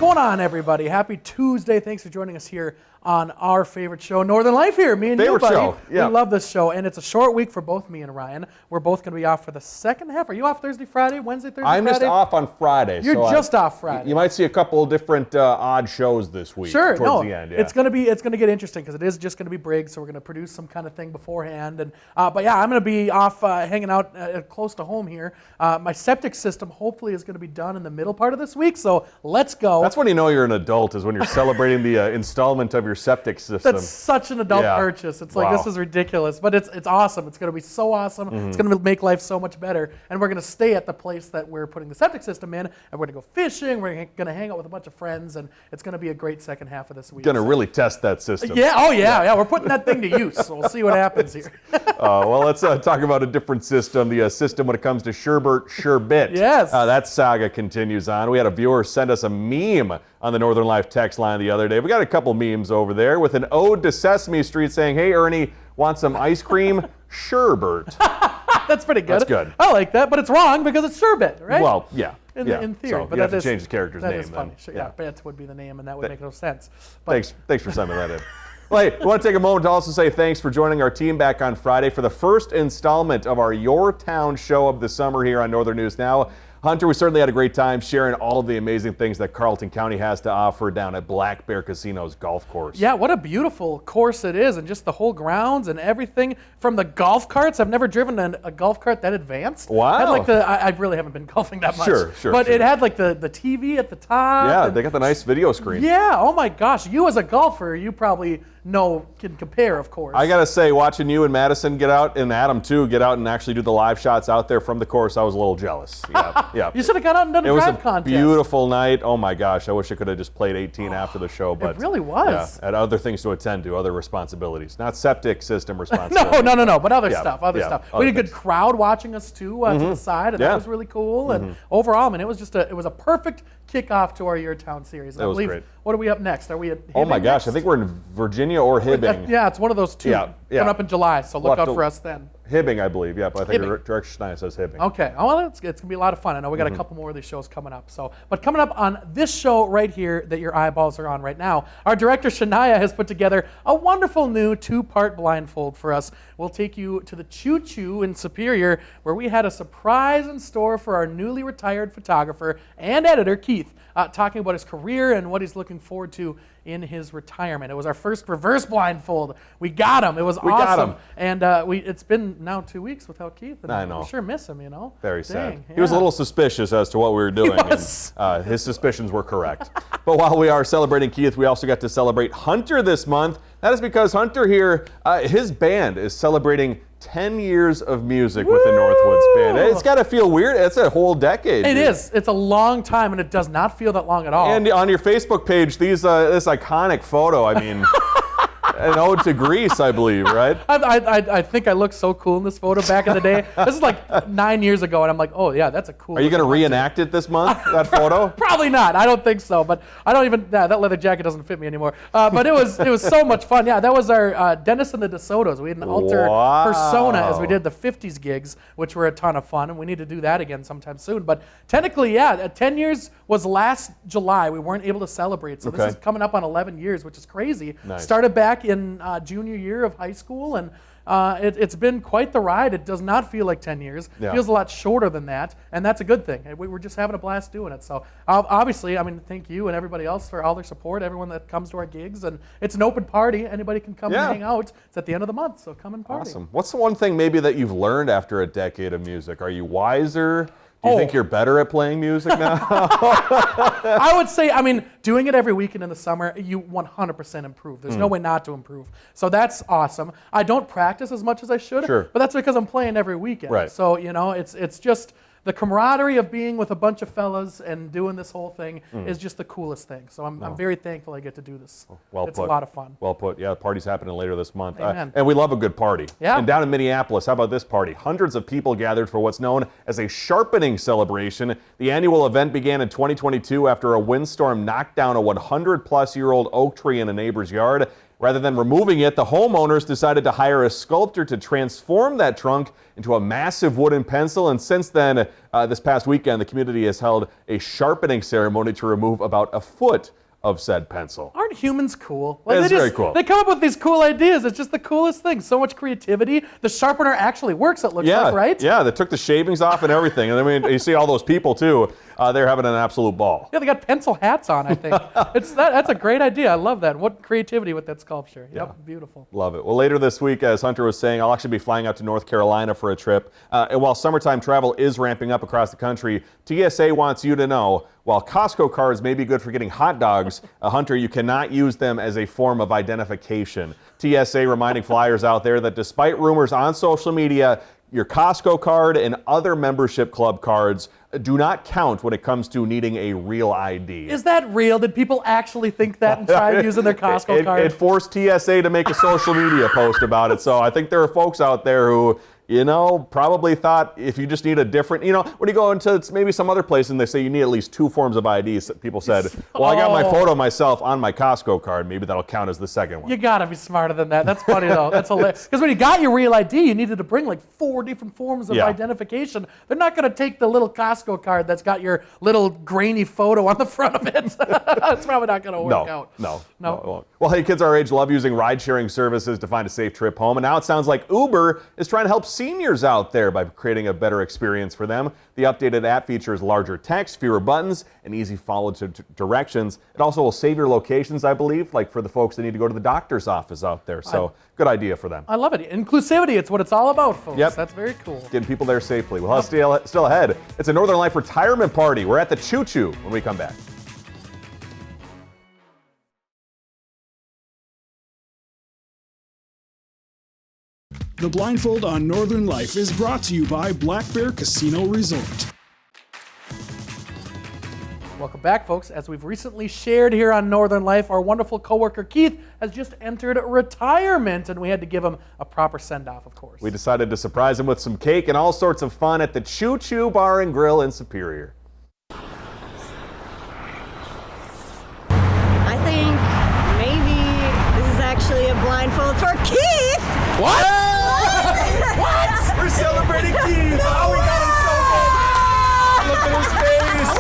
going on, everybody? Happy Tuesday. Thanks for joining us here on our favorite show, Northern Life here. Me and you, buddy. Show. Yeah. We love this show, and it's a short week for both me and Ryan. We're both going to be off for the second half. Are you off Thursday, Friday, Wednesday, Thursday, I'm Friday? just off on Friday. You're just off Friday. You might see a couple of different odd shows this week. Sure, towards the end. Yeah. It's gonna get interesting because it is just gonna be Briggs, so we're gonna produce some kind of thing beforehand. And but yeah, I'm gonna be off hanging out close to home here. My septic system hopefully is gonna be done in the middle part of this week, so let's go. That's when you know you're an adult, is when you're celebrating the installment of your septic system. That's such an adult purchase. It's like, this is ridiculous, but it's awesome. It's gonna be so awesome. It's gonna make life so much better. And we're gonna stay at the place that we're putting the septic system in, and we're gonna go fishing. We're gonna hang out with a bunch of friends, and it's gonna be a great second half of this week. Gonna really test that system. Yeah. Oh yeah. We're putting that thing to use. So we'll see what happens here. Well, let's talk about a different system. The system when it comes to Sherbert Sherbit. Yes. That saga continues on. We had a viewer send us a meme on the Northern Life text line the other day. We got a couple memes over there with an ode to Sesame Street saying, "Hey Ernie, want some ice cream? Sherbert." That's pretty good. That's good. I like that, but it's wrong because it's Sherbet, right? Well, yeah. In theory, so but you have to change the character's that name. Is funny. Then. Sure, yeah, Bet would be the name, and that would make no sense. But Thanks for sending that in. Well, hey, we want to take a moment to also say thanks for joining our team back on Friday for the first installment of our Your Town show of the summer here on Northern News Now. Hunter, we certainly had a great time sharing all of the amazing things that Carleton County has to offer down at Black Bear Casino's golf course. Yeah, what a beautiful course it is, and just the whole grounds and everything from the golf carts. I've never driven a golf cart that advanced. Wow. Had like I really haven't been golfing that much. Sure. But it had like the TV at the top. Yeah, they got the nice video screen. Yeah, oh my gosh. You as a golfer, you probably can compare, of course. I gotta say, watching you and Madison get out, and Adam too, get out and actually do the live shots out there from the course, I was a little jealous. Yeah. You should have got out and done a drive contest. It was a beautiful night. Oh my gosh, I wish I could have just played 18 after the show, but it really was. Yeah, had other things to attend to, other responsibilities, not septic system responsibilities. No, but other stuff. We had a good things. crowd watching us too to the side, and that was really cool. And overall, I mean, it was a perfect kickoff to our Your Town series. That was great. What are we up next? Are we at Hibbing? Oh my gosh, next? I think we're in Virginia or Hibbing. Yeah, it's one of those two. Yeah. Coming up in July, so look out for us then. Hibbing, I believe. Yeah, but I think Hibbing. Direction 9 says Hibbing. Okay. Oh, well, it's going to be a lot of fun. I know we got a couple more of these shows coming up. But coming up on this show right here that your eyeballs are on right now, our director Shania has put together a wonderful new 2-part blindfold for us. We'll take you to the Choo Choo in Superior, where we had a surprise in store for our newly retired photographer and editor, Keith, talking about his career and what he's looking forward to in his retirement. It was our first reverse blindfold. We got him. It was awesome. Got him. And it's been now 2 weeks without Keith. And I know. We sure miss him, you know. Very sad. Dang, He was a little suspicious as to what we were doing. And, his suspicions were correct. But while we are celebrating Keith, we also got to celebrate Hunter this month. That is because Hunter here, his band is celebrating 10 years of music with the Northwoods Band. It's got to feel weird. It's a whole decade. It is. It's a long time, and it does not feel that long at all. And on your Facebook page, this iconic photo, I mean, an ode to Greece, I believe, right? I think I looked so cool in this photo back in the day. This is like 9 years ago, and I'm like, oh yeah, that's a cool. Are you going to reenact it this month, that photo? Probably not. I don't think so, but I don't even, that leather jacket doesn't fit me anymore. But it was so much fun. Yeah, that was our Dennis and the DeSotos. We had an alter persona as we did the 50s gigs, which were a ton of fun, and we need to do that again sometime soon. But technically, yeah, 10 years was last July. We weren't able to celebrate, so this is coming up on 11 years, which is crazy. Nice. Started back in junior year of high school, and it's been quite the ride. It does not feel like 10 years. It feels a lot shorter than that, and that's a good thing. We're just having a blast doing it. So obviously, I mean, thank you and everybody else for all their support, everyone that comes to our gigs. And it's an open party. Anybody can come and hang out. It's at the end of the month, so come and party. Awesome. What's the one thing maybe that you've learned after a decade of music? Are you wiser? Do you think you're better at playing music now? I would say, I mean, doing it every weekend in the summer, you 100% improve. There's no way not to improve. So that's awesome. I don't practice as much as I should, but that's because I'm playing every weekend. Right. So, you know, it's just the camaraderie of being with a bunch of fellas and doing this whole thing is just the coolest thing. So I'm very thankful I get to do this. It's a lot of fun. Well put. Yeah, the party's happening later this month. Amen. And we love a good party. Yeah. And down in Minneapolis, how about this party? Hundreds of people gathered for what's known as a sharpening celebration. The annual event began in 2022 after a windstorm knocked down a 100-plus-year-old oak tree in a neighbor's yard. Rather than removing it, the homeowners decided to hire a sculptor to transform that trunk into a massive wooden pencil. And since then, this past weekend, the community has held a sharpening ceremony to remove about a foot of said pencil. Aren't humans cool? It's very cool. They come up with these cool ideas. It's just the coolest thing. So much creativity. The sharpener actually works, it looks like, right? Yeah, they took the shavings off and everything. And I mean, you see all those people too. They're having an absolute ball. Yeah, they got pencil hats on, I think. That's a great idea. I love that. What creativity with that sculpture. Yep, Yeah. beautiful. Love it. Well, later this week, as Hunter was saying, I'll actually be flying out to North Carolina for a trip. And while summertime travel is ramping up across the country, TSA wants you to know, while Costco cards may be good for getting hot dogs, Hunter, you cannot use them as a form of identification. TSA reminding flyers out there that despite rumors on social media, your Costco card and other membership club cards do not count when it comes to needing a real ID. Is that real? Did people actually think that and try using their Costco card? It forced TSA to make a social media post about it. So I think there are folks out there who, probably thought if you just need a different, when you go into maybe some other place and they say you need at least 2 forms of ID, people said, well, I got my photo of myself on my Costco card. Maybe that'll count as the second one. You gotta be smarter than that. That's funny though. That's hilarious. Because when you got your real ID, you needed to bring like 4 different forms of identification. They're not gonna take the little Costco card that's got your little grainy photo on the front of it. It's probably not gonna work out. No. Well, hey, kids our age love using ride-sharing services to find a safe trip home, and now it sounds like Uber is trying to help seniors out there by creating a better experience for them. The updated app features larger text, fewer buttons, and easy follow to directions. It also will save your locations, I believe, like for the folks that need to go to the doctor's office out there. So good idea for them. I love it. Inclusivity, it's what it's all about, folks. Yep. That's very cool. Getting people there safely. Well, still ahead. It's a Northern Life retirement party. We're at the Choo Choo when we come back. The Blindfold on Northern Life is brought to you by Black Bear Casino Resort. Welcome back, folks. As we've recently shared here on Northern Life, our wonderful coworker Keith has just entered retirement, and we had to give him a proper send-off, of course. We decided to surprise him with some cake and all sorts of fun at the Choo Choo Bar and Grill in Superior. I think maybe this is actually a blindfold for Keith. What? What? We're celebrating Keith. Oh, we got him so good. Look at his face.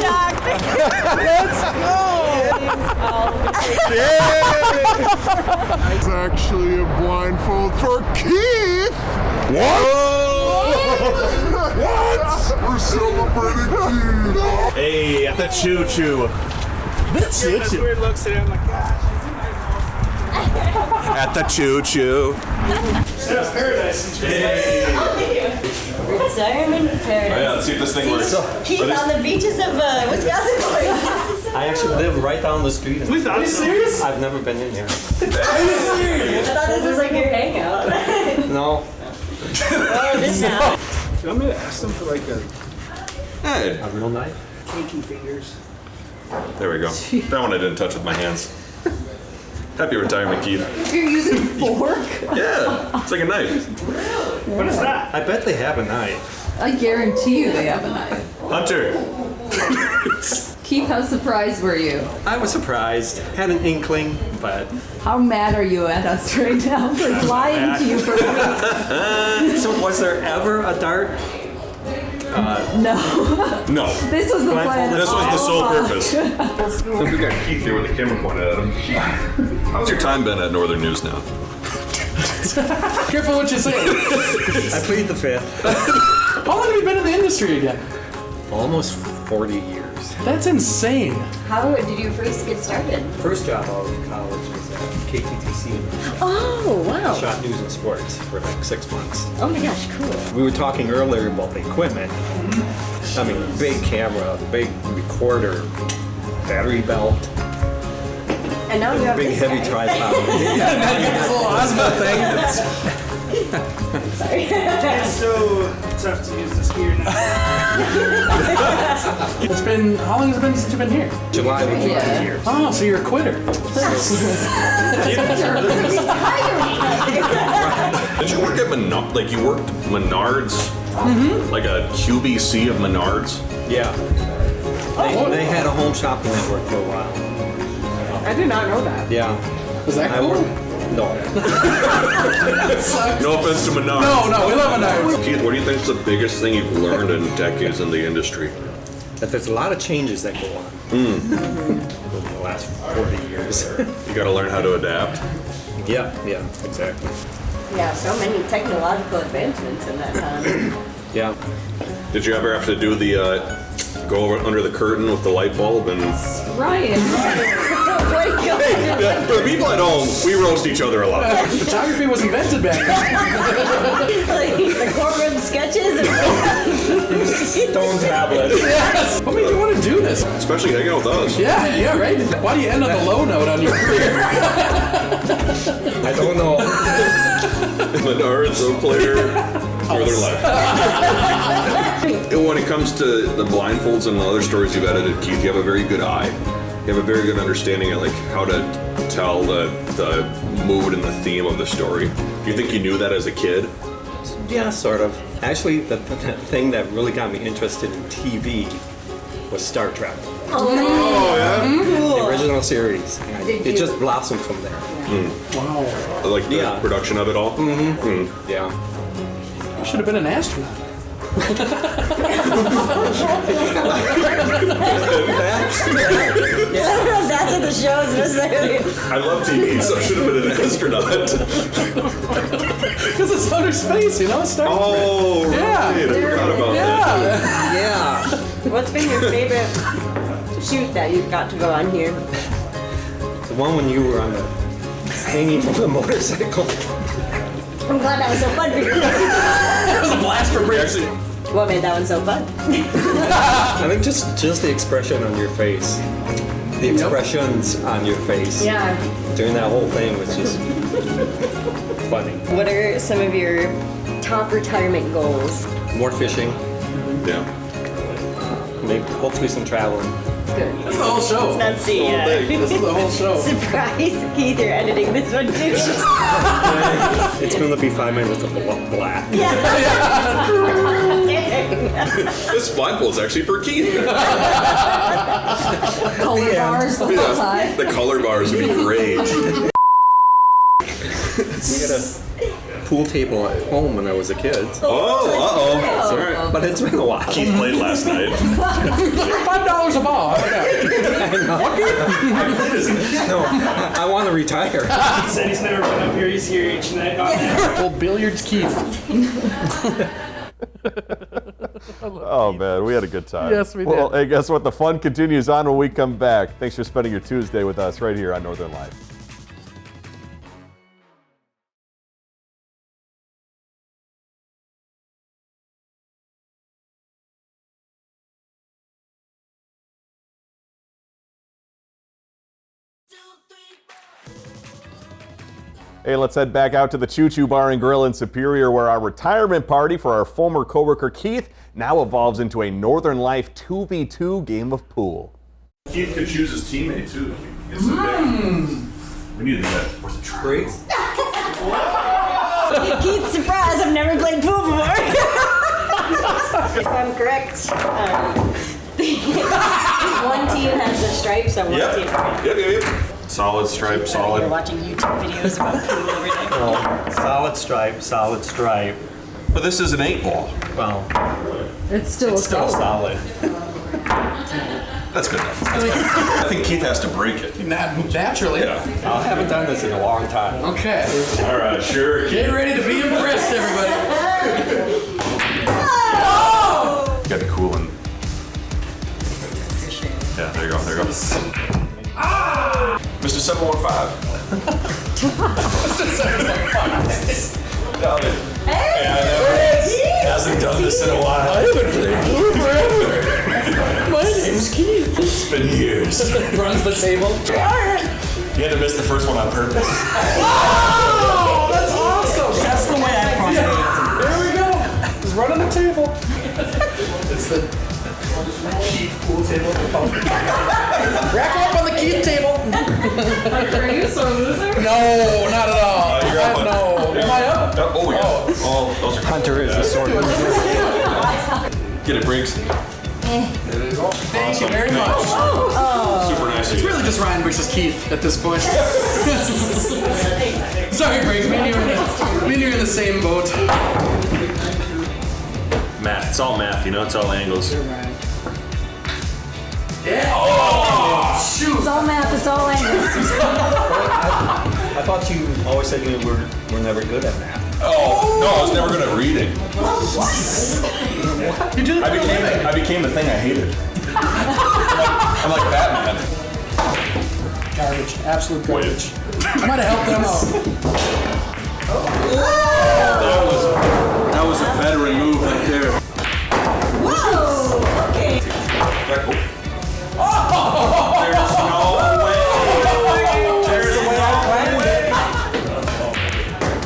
Shocked. Let's go! Yeah. It's actually a blindfold for Keith. What? What? We're celebrating Keith. Hey, at the Choo Choo. That's weird looks at him like, gosh. At the Choo Choo. Paradise. Retirement paradise. Yeah, let's see if this thing works. Keith on the beaches of Wisconsin. I actually live right down the street. We thought so. Serious? I've never been in here. I thought this was like your hangout. No. Oh, this now. Do you want me to ask them for like a Hey, A real knife? pinky fingers? there we go. That one I didn't touch with my hands. Happy retirement, Keith. You're using a fork? Yeah, it's like a knife. What is that? I bet they have a knife. I guarantee you they have a knife. Hunter. Keith, how surprised were you? I was surprised. Had an inkling, but... How mad are you at us right now for lying to you for weeks? So was there ever a dart? No. No. This was the plan. This was the sole all along. purpose. We got Keith here with the camera pointed at him. How's your time been at Northern News now? Careful what you say. I plead the fifth. How long have you been in the industry again? Almost 40 years. That's insane. How did you first get started? First job out of college was at KTTC. Oh, wow. Shot news and sports for like 6 months. Oh my gosh, cool. We were talking earlier about the equipment. I mean, big camera, big recorder, battery belt, And now you have big this heavy guy. tripod. This little Ozma thing. Sorry. It's so tough to use this gear now. It's been, how long has it been since you've been here? July would be 2 Yeah. years. Oh, so you're a quitter. Did you work at Menards? Like you worked Menards? Like a QVC of Menards? Yeah. They had a home shopping network for a while. I've did not know that. Yeah. Was that cool? No. No offense to Menards. No, we love Menards. Keith, what do you think is the biggest thing you've learned in decades in the industry? That there's a lot of changes that go on in the last 40 years. You got to learn how to adapt. Yeah, exactly. Yeah, so many technological advancements in that time. Yeah. Did you ever have to do the go over under the curtain with the light bulb and? Ryan. For the people at home, we roast each other a lot. Photography was invented back then. Like the courtroom sketches and Stone tablets. Yes. What made you want to do this? Especially hanging out with us. Yeah, right. Why do you end on the low note on your career? I don't know. Menards, Eau Claire, Northern Life. When it comes to the blindfolds and the other stories you've edited, Keith, you have a very good eye. You have a very good understanding of like how to tell the mood and the theme of the story. Do you think you knew that as a kid? Yeah, sort of. Actually, the thing that really got me interested in TV was Star Trek. Oh, yeah? The original series. It just blossomed from there. Wow. Like the production of it all? Yeah. You should have been an astronaut. that's what the show is necessarily. I love TV, so I should have been an astronaut. Because it's outer space, you know? Star Trek. Oh, right. Yeah. I forgot about that. Yeah. What's been your favorite shoot that you've got to go on here? The one when you were on the hanging from the motorcycle. I'm glad that was so fun for you. It was a blast for Briggs. What made that one so fun? I think just the expression on your face. The expressions on your face. Yeah. During that whole thing was just funny. What are some of your top retirement goals? More fishing. Yeah. Maybe hopefully some traveling. Good. That's the whole show. Let's see. This is the whole show. Surprise, Keith, you're editing this one too. It's going to be 5 minutes of black. This blindfold's actually for Keith. Color bars the whole time. The color bars would be great. We had a pool table at home when I was a kid. Oh, sorry. But it's been a while. Keith played last night. $5 a ball. No, I want to retire. He said he's never been up here. He's here each night. Old Billiards Keith. Oh man, we had a good time. Yes, we Well, did. hey, guess what? The fun continues on when we come back. Thanks for spending your Tuesday with us right here on Northern Life. Hey, let's head back out to the Choo Choo Bar and Grill in Superior, where our retirement party for our former coworker Keith now evolves into a Northern Life 2v2 game of pool. Keith could choose his teammate too. We need that. Where's the tree? Keith's surprised. I've never played pool before. If I'm correct, one team has the stripes on one team. Yep. Solid stripe, You're solid. watching YouTube videos about pool every day. Solid stripe, solid stripe. But this is an 8-ball. Well, It's still it's still solid. That's good enough. I think Keith has to break it. Naturally. Yeah. I haven't done this in a long time. Okay. All right, sure. Get ready to be impressed, everybody. Got to cool and. Yeah, there you go. Mr. 715. Hey! Hasn't done this in a while. I haven't played pool forever. My name's Keith. It's been years. Runs the table. You had to miss the first one on purpose. Oh, that's awesome. That's the way I find it. There we go. He's running the table. It's the Keith pool table. Rack him up on the Keith table. Are you so loser? No, not at all. You're up. No. Am I up? Oh, yeah. Oh, those are Hunter is a sword. Get it, Briggs. There you go. Dang Thank you very much. Super nice of It's you. really just Ryan versus Keith at this point. Sorry, Briggs. Me and you are in the same boat. Math. It's all math, you know. It's all angles. Yeah. Oh, shoot. It's all math, it's all angles. I thought you always said you were never good at math. Oh, no, I was never good at reading. You did it for a living. I became the thing I hated. I'm like Batman. Garbage. Absolute garbage. I might have helped them out. That was a veteran move right there. Whoa! Okay. There's no way. There's no way.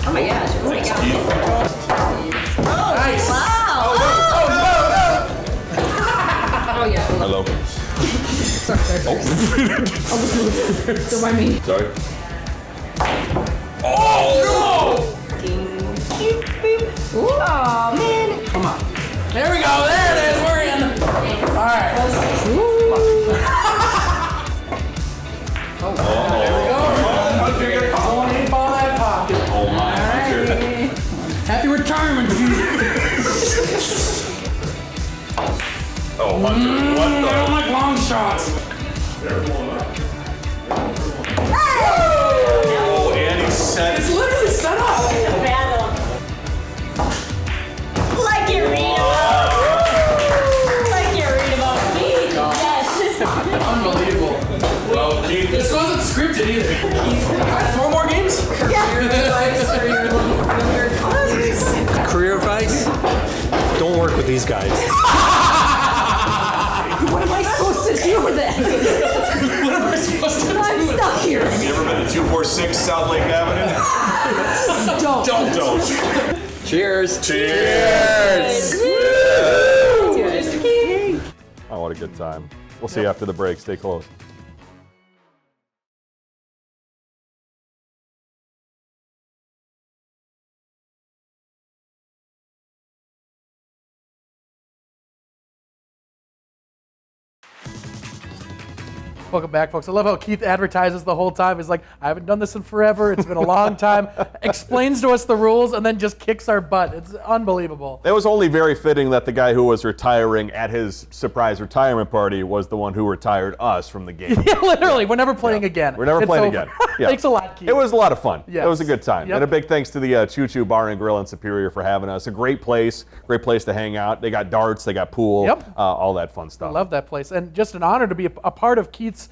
Oh my gosh. Oh my gosh. Nice. Wow. Oh yeah. Hello. Sorry. Don't mind me. Sorry. Oh man. Come on. There we go. There it is. We're in. All right. There we go. One 8-ball in that pocket. Oh my. Happy retirement. Oh, Hunter. I don't like long shots. Oh, and he said It's literally set up. Battle. Like you read about. Like you read about me. Yes. Unbelievable. well, Keith. This wasn't scripted either. All right, 4 more games? Career advice? Don't work with these guys. What am I supposed to do with it? What am I supposed to do? I'm stuck here. You ever been to 246 South Lake Avenue? Don't. Don't. Cheers. Cheers. Oh, what a good time. We'll see you after the break. Stay close. Welcome back, folks. I love how Keith advertises the whole time. He's like, I haven't done this in forever. It's been a long time. Explains to us the rules and then just kicks our butt. It's unbelievable. It was only very fitting that the guy who was retiring at his surprise retirement party was the one who retired us from the game. Yeah, literally. We're never playing again. We're never It's playing over. again. Yeah. Thanks a lot, Keith. It was a lot of fun. Yes. It was a good time. Yep. And a big thanks to the Choo Choo Bar and Grill in Superior for having us. A great place to hang out. They got darts, they got pool, Yep. all that fun stuff. I love that place. And just an honor to be a part of Keith's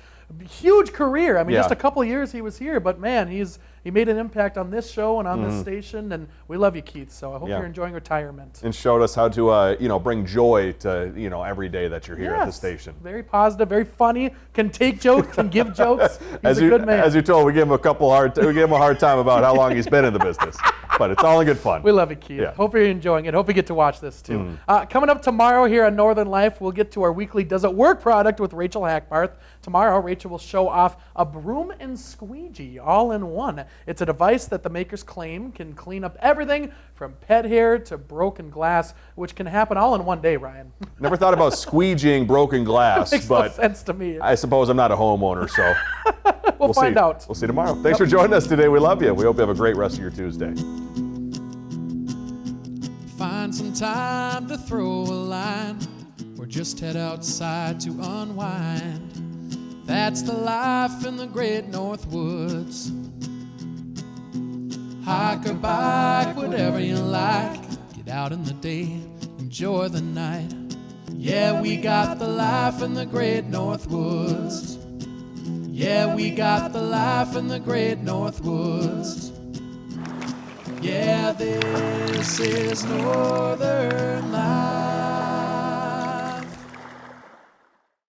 huge career. I mean, Yeah. just a couple of years he was here, but man, he made an impact on this show and on this station, and we love you, Keith. So I hope Yeah. you're enjoying retirement. And showed us how to, bring joy to, every day that you're here at the Yes. station. Very positive, very funny, can take jokes, can give jokes. He's a good man. As you told, we gave him a hard time about how long he's been in the business. But it's all in good fun. We love it, Keith. Yeah. Hope you're enjoying it. Hope you get to watch this too. Coming up tomorrow here on Northern Life, we'll get to our weekly Does It Work product with Rachel Hackbarth. Tomorrow, Rachel will show off a broom and squeegee all in one. It's a device that the makers claim can clean up everything from pet hair to broken glass, which can happen all in one day, Ryan. Never thought about squeegeeing broken glass, Makes no but sense to me. I suppose I'm not a homeowner, so We'll find see. out. We'll see tomorrow. Thanks for joining us today. We love you. We hope you have a great rest of your Tuesday. Find some time to throw a line or just head outside to unwind. That's the life in the great North Woods. Hike or bike, whatever you like. Get out in the day, enjoy the night. Yeah, we got the life in the great North Woods. Yeah, we got the life in the great North Woods. Yeah, this is Northern Life.